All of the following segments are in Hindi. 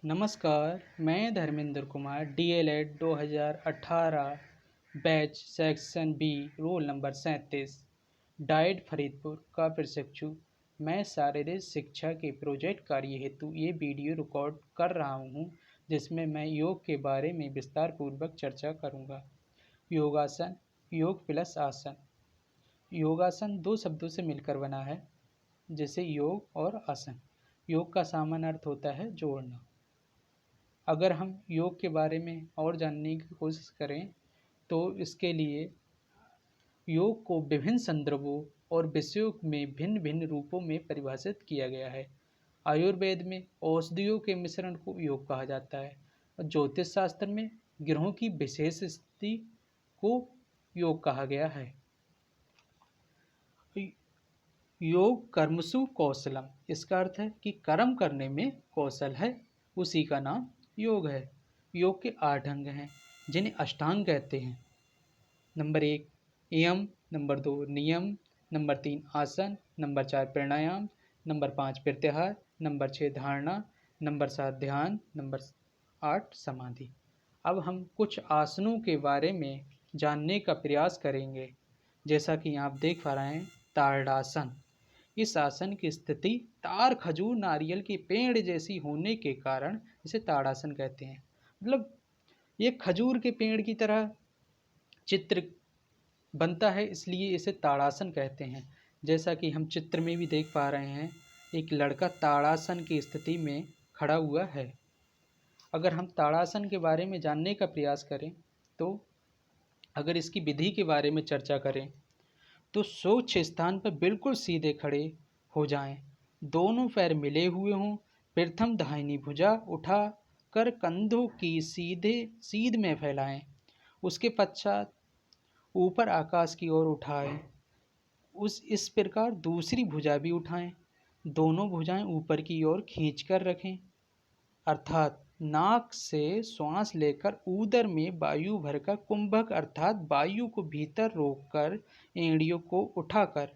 नमस्कार, मैं Dharmendra Kumar DElEd 2018 batch section B roll number 37 DIET Faridpur का प्रशिक्षु। मैं शारीरिक शिक्षा के प्रोजेक्ट कार्य हेतु ये वीडियो रिकॉर्ड कर रहा हूँ, जिसमें मैं योग के बारे में विस्तार पूर्वक चर्चा करूँगा। योगासन, योग प्लस आसन। योगासन दो शब्दों से मिलकर बना है, जैसे योग और आसन। योग का सामान्य अर्थ होता है जोड़ना। अगर हम योग के बारे में और जानने की कोशिश करें तो इसके लिए योग को विभिन्न संदर्भों और विषयों में भिन्न भिन्न रूपों में परिभाषित किया गया है। आयुर्वेद में औषधियों के मिश्रण को योग कहा जाता है और ज्योतिष शास्त्र में ग्रहों की विशेष स्थिति को योग कहा गया है। योग कर्मसु कौशलम, इसका अर्थ है कि कर्म करने में कौशल है, उसी का नाम योग है। योग के 8 अंग हैं जिन्हें अष्टांग कहते हैं। नंबर 1 यम, नंबर 2 नियम, नंबर 3 आसन, नंबर 4 प्राणायाम, नंबर 5 प्रत्याहार, नंबर 6 धारणा, नंबर 7 ध्यान, नंबर 8 समाधि। अब हम कुछ आसनों के बारे में जानने का प्रयास करेंगे। जैसा कि आप देख पा रहे हैं, ताड़ासन। इस आसन की स्थिति तार खजूर नारियल के पेड़ जैसी होने के कारण इसे ताड़ासन कहते हैं। मतलब ये खजूर के पेड़ की तरह चित्र बनता है, इसलिए इसे ताड़ासन कहते हैं। जैसा कि हम चित्र में भी देख पा रहे हैं, एक लड़का ताड़ासन की स्थिति में खड़ा हुआ है। अगर हम ताड़ासन के बारे में जानने का प्रयास करें तो अगर इसकी विधि के बारे में चर्चा करें तो स्वच्छ स्थान पर बिल्कुल सीधे खड़े हो जाएं, दोनों पैर मिले हुए हों। प्रथम दाहिनी भुजा उठा कर कंधों की सीध में फैलाएं, उसके पश्चात ऊपर आकाश की ओर उठाएं। इस प्रकार दूसरी भुजा भी उठाएं, दोनों भुजाएं ऊपर की ओर खींचकर रखें, अर्थात नाक से श्वास लेकर उदर में वायु भरकर कुंभक अर्थात वायु को भीतर रोककर एड़ियों को उठाकर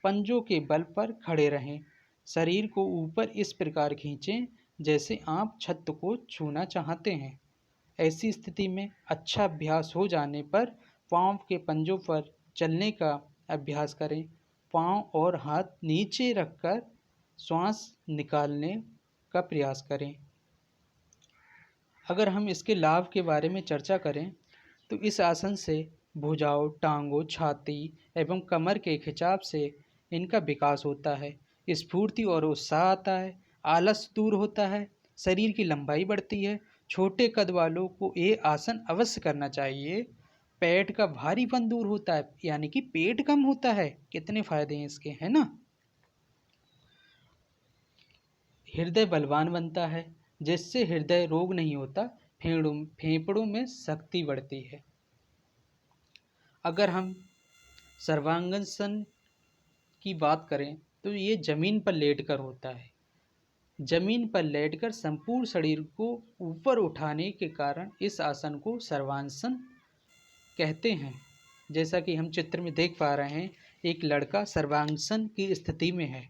पंजों के बल पर खड़े रहें। शरीर को ऊपर इस प्रकार खींचें जैसे आप छत को छूना चाहते हैं। ऐसी स्थिति में अच्छा अभ्यास हो जाने पर पाँव के पंजों पर चलने का अभ्यास करें। पाँव और हाथ नीचे रखकर श्वास निकालने का प्रयास करें। अगर हम इसके लाभ के बारे में चर्चा करें तो इस आसन से भुजाओं, टांगों, छाती एवं कमर के खिंचाव से इनका विकास होता है, स्फूर्ति और उत्साह आता है, आलस दूर होता है, शरीर की लंबाई बढ़ती है। छोटे कद वालों को ये आसन अवश्य करना चाहिए। पेट का भारीपन दूर होता है, यानी कि पेट कम होता है। कितने फायदे हैं इसके, है ना। हृदय बलवान बनता है, जिससे हृदय रोग नहीं होता, फेफड़ों में शक्ति बढ़ती है। अगर हम सर्वांगासन की बात करें तो ये जमीन पर लेटकर होता है। जमीन पर लेटकर संपूर्ण शरीर को ऊपर उठाने के कारण इस आसन को सर्वांगासन कहते हैं। जैसा कि हम चित्र में देख पा रहे हैं, एक लड़का सर्वांगासन की स्थिति में है।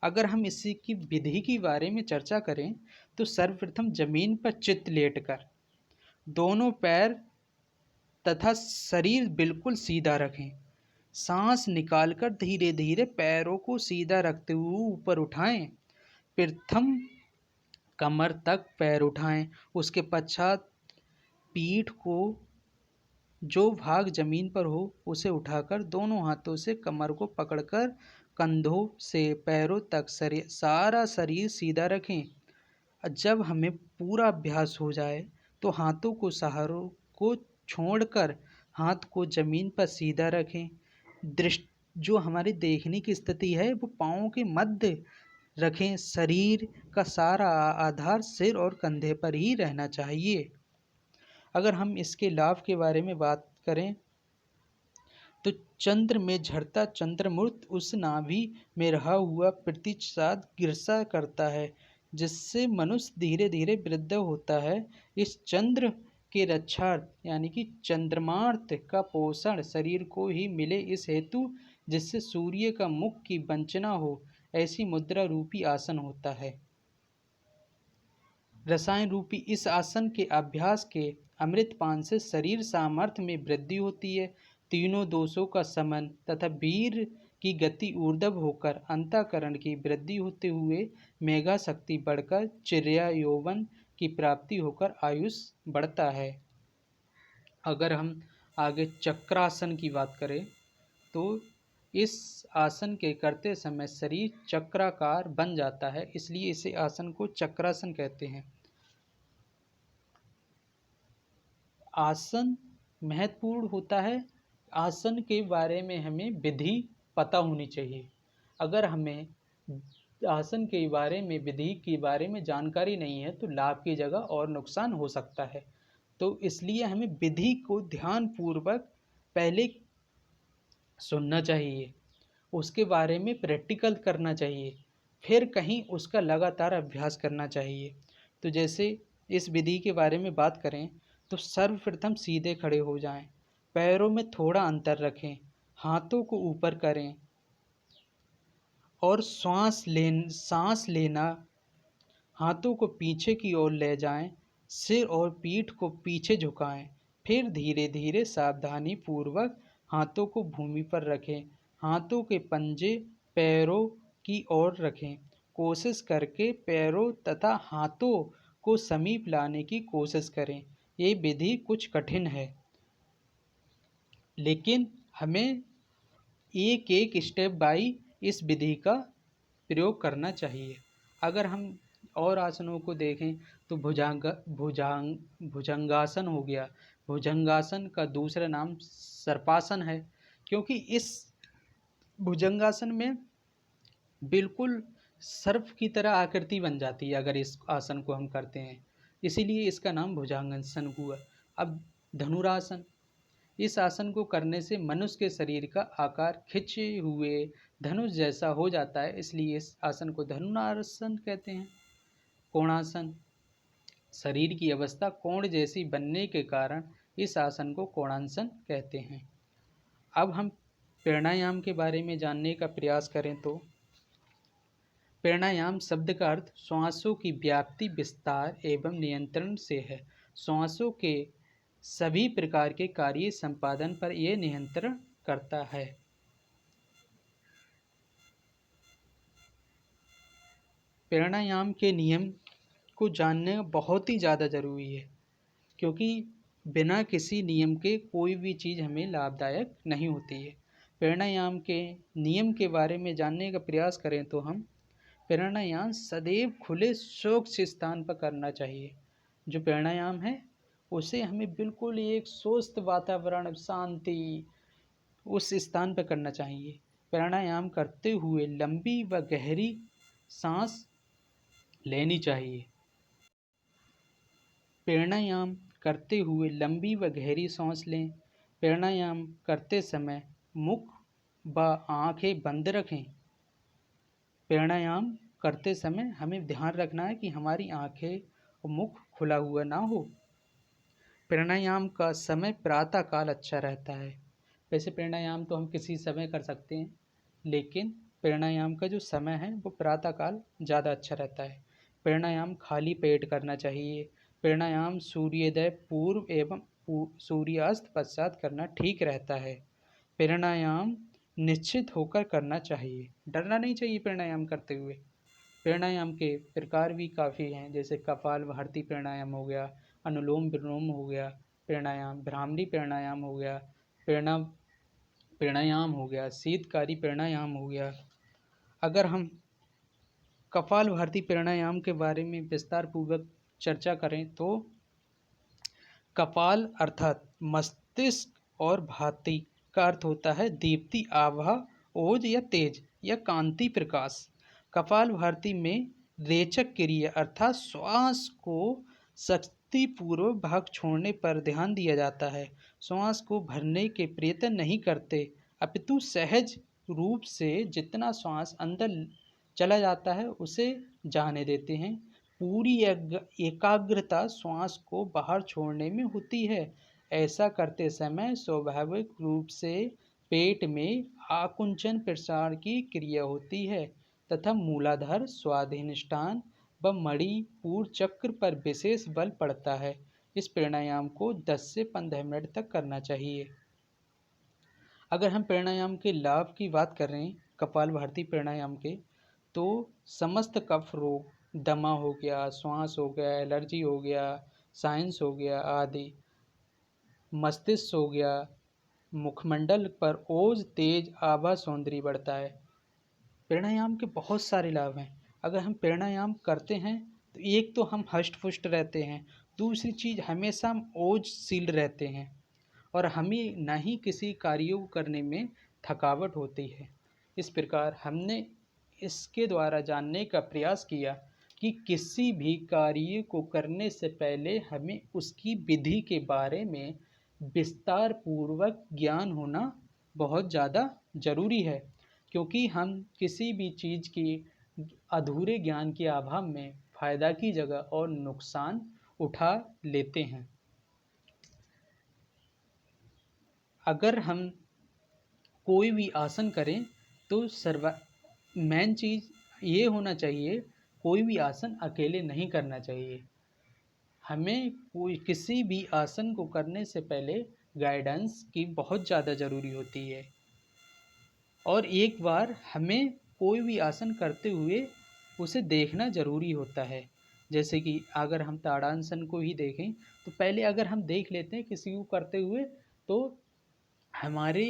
अगर हम इसी की विधि के बारे में चर्चा करें तो सर्वप्रथम जमीन पर चित लेटकर दोनों पैर तथा शरीर बिल्कुल सीधा रखें। सांस निकालकर धीरे धीरे पैरों को सीधा रखते हुए ऊपर उठाएं। प्रथम कमर तक पैर उठाएं, उसके पश्चात पीठ को जो भाग जमीन पर हो उसे उठाकर दोनों हाथों से कमर को पकड़कर कंधों से पैरों तक सारा शरीर सीधा रखें। जब हमें पूरा अभ्यास हो जाए तो हाथों को सहारों को छोड़कर हाथ को जमीन पर सीधा रखें। दृष्टि जो हमारी देखने की स्थिति है वो पाँव के मध्य रखें। शरीर का सारा आधार सिर और कंधे पर ही रहना चाहिए। अगर हम इसके लाभ के बारे में बात करें तो चंद्र में झरता चंद्रमूर्त उस नाभि में रहा हुआ प्रतिसाद गिरसा करता है, जिससे मनुष्य धीरे धीरे वृद्ध होता है। इस चंद्र के रक्षार्थ यानी कि चंद्रमार्थ का पोषण शरीर को ही मिले, इस हेतु जिससे सूर्य का मुख की वंचना हो, ऐसी मुद्रा रूपी आसन होता है। रसायन रूपी इस आसन के अभ्यास के अमृतपान से शरीर सामर्थ्य में वृद्धि होती है, तीनों दोषों का समन तथा वीर की गति ऊर्ध्व होकर अंतःकरण की वृद्धि होते हुए मेघा शक्ति बढ़कर चिर्या यौवन की प्राप्ति होकर आयुष बढ़ता है। अगर हम आगे चक्रासन की बात करें तो इस आसन के करते समय शरीर चक्राकार बन जाता है, इसलिए इसे आसन को चक्रासन कहते हैं। आसन महत्वपूर्ण होता है। आसन के बारे में हमें विधि पता होनी चाहिए। अगर हमें आसन के बारे में, विधि के बारे में जानकारी नहीं है तो लाभ की जगह और नुकसान हो सकता है। तो इसलिए हमें विधि को ध्यान पूर्वक पहले सुनना चाहिए, उसके बारे में प्रैक्टिकल करना चाहिए, फिर कहीं उसका लगातार अभ्यास करना चाहिए। तो जैसे इस विधि के बारे में बात करें तो सर्वप्रथम सीधे खड़े हो जाएं, पैरों में थोड़ा अंतर रखें, हाथों को ऊपर करें और सांस लेना हाथों को पीछे की ओर ले जाएं, सिर और पीठ को पीछे झुकाएं, फिर धीरे धीरे सावधानी पूर्वक हाथों को भूमि पर रखें, हाथों के पंजे पैरों की ओर रखें, कोशिश करके पैरों तथा हाथों को समीप लाने की कोशिश करें। ये विधि कुछ कठिन है, लेकिन हमें एक एक स्टेप बाई इस विधि का प्रयोग करना चाहिए। अगर हम और आसनों को देखें तो भुजंगासन हो गया। भुजंगासन का दूसरा नाम सर्पासन है, क्योंकि इस भुजंगासन में बिल्कुल सर्प की तरह आकृति बन जाती है अगर इस आसन को हम करते हैं, इसीलिए इसका नाम भुजंगासन हुआ। अब धनुरासन, इस आसन को करने से मनुष्य के शरीर का आकार खिंचे हुए धनुष जैसा हो जाता है, इसलिए इस आसन को धनुरासन कहते हैं। कोणासन, शरीर की अवस्था कोण जैसी बनने के कारण इस आसन को कोणासन कहते हैं। अब हम प्राणायाम के बारे में जानने का प्रयास करें तो प्राणायाम शब्द का अर्थ श्वासों की व्याप्ति, विस्तार एवं नियंत्रण से है। श्वासों के सभी प्रकार के कार्य संपादन पर यह नियंत्रण करता है। प्राणायाम के नियम को जानना बहुत ही ज़्यादा ज़रूरी है, क्योंकि बिना किसी नियम के कोई भी चीज़ हमें लाभदायक नहीं होती है। प्राणायाम के नियम के बारे में जानने का प्रयास करें तो हम प्राणायाम सदैव खुले स्वच्छ स्थान पर करना चाहिए। जो प्राणायाम है उसे हमें बिल्कुल एक स्वस्थ वातावरण, शांति, उस स्थान पर करना चाहिए। प्राणायाम करते हुए लंबी व गहरी सांस लेनी चाहिए। प्राणायाम करते हुए लंबी व गहरी सांस लें। प्राणायाम करते समय मुख व आंखें बंद रखें। प्राणायाम करते समय हमें ध्यान रखना है कि हमारी आंखें और मुख खुला हुआ ना हो। प्राणायाम का समय प्रातः काल अच्छा रहता है। वैसे प्राणायाम तो हम किसी समय कर सकते हैं, लेकिन प्राणायाम का जो समय है वो प्रातः काल ज़्यादा अच्छा रहता है। प्राणायाम खाली पेट करना चाहिए। प्राणायाम सूर्योदय पूर्व एवं सूर्यास्त पश्चात करना ठीक रहता है। प्राणायाम निश्चित होकर करना चाहिए, डरना नहीं चाहिए प्राणायाम करते हुए। प्राणायाम के प्रकार भी काफ़ी हैं, जैसे कपालभाति प्राणायाम हो गया, अनुलोम विलोम हो गया, प्राणायाम भ्रामरी प्राणायाम हो गया, प्राणायाम हो गया, शीतकारी प्राणायाम हो गया। अगर हम कपालभाति प्राणायाम के बारे में विस्तार पूर्वक चर्चा करें तो कपाल अर्थात मस्तिष्क और भाति का अर्थ होता है दीप्ति, आभा, ओज या तेज या कांति, प्रकाश। कपालभाति में रेचक क्रिया अर्थात श्वास को शक्तिपूर्वक भाग छोड़ने पर ध्यान दिया जाता है। श्वास को भरने के प्रयत्न नहीं करते, अपितु सहज रूप से जितना श्वास अंदर चला जाता है उसे जाने देते हैं। पूरी एकाग्रता श्वास को बाहर छोड़ने में होती है। ऐसा करते समय स्वाभाविक रूप से पेट में आकुंचन प्रसार की क्रिया होती है तथा मूलाधार स्वाधिष्ठान व मणिपुर चक्र पर विशेष बल पड़ता है। इस प्राणायाम को 10 से 15 मिनट तक करना चाहिए। अगर हम प्राणायाम के लाभ की बात कर रहे हैं कपालभाति प्राणायाम के, तो समस्त कफ रोग, दमा हो गया, श्वास हो गया, एलर्जी हो गया, साइंस हो गया आदि, मस्तिष्क हो गया, मुखमंडल पर ओज, तेज, आभा, सौंदर्य बढ़ता है। प्राणायाम के बहुत सारे लाभ हैं। अगर हम प्राणायाम करते हैं तो एक तो हम हष्ट पुष्ट रहते हैं, दूसरी चीज़ हमेशा हम ओजशील रहते हैं और हमें ना ही किसी कार्यों को करने में थकावट होती है। इस प्रकार हमने इसके द्वारा जानने का प्रयास किया कि किसी भी कार्य को करने से पहले हमें उसकी विधि के बारे में विस्तार पूर्वक ज्ञान होना बहुत ज़्यादा ज़रूरी है, क्योंकि हम किसी भी चीज़ की अधूरे ज्ञान के अभाव में फ़ायदा की जगह और नुकसान उठा लेते हैं। अगर हम कोई भी आसन करें तो मेन चीज़ ये होना चाहिए, कोई भी आसन अकेले नहीं करना चाहिए। हमें कोई किसी भी आसन को करने से पहले गाइडेंस की बहुत ज़्यादा ज़रूरी होती है और एक बार हमें कोई भी आसन करते हुए उसे देखना ज़रूरी होता है। जैसे कि अगर हम ताड़ासन को ही देखें तो पहले अगर हम देख लेते हैं किसी को करते हुए, तो हमारे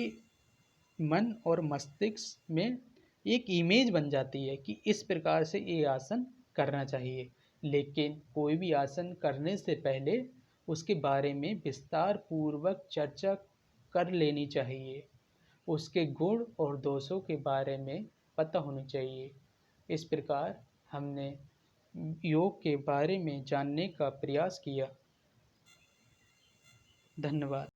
मन और मस्तिष्क में एक इमेज बन जाती है कि इस प्रकार से ये आसन करना चाहिए। लेकिन कोई भी आसन करने से पहले उसके बारे में विस्तार पूर्वक चर्चा कर लेनी चाहिए। उसके गुण और दोषों के बारे में पता होनी चाहिए। इस प्रकार हमने योग के बारे में जानने का प्रयास किया। धन्यवाद।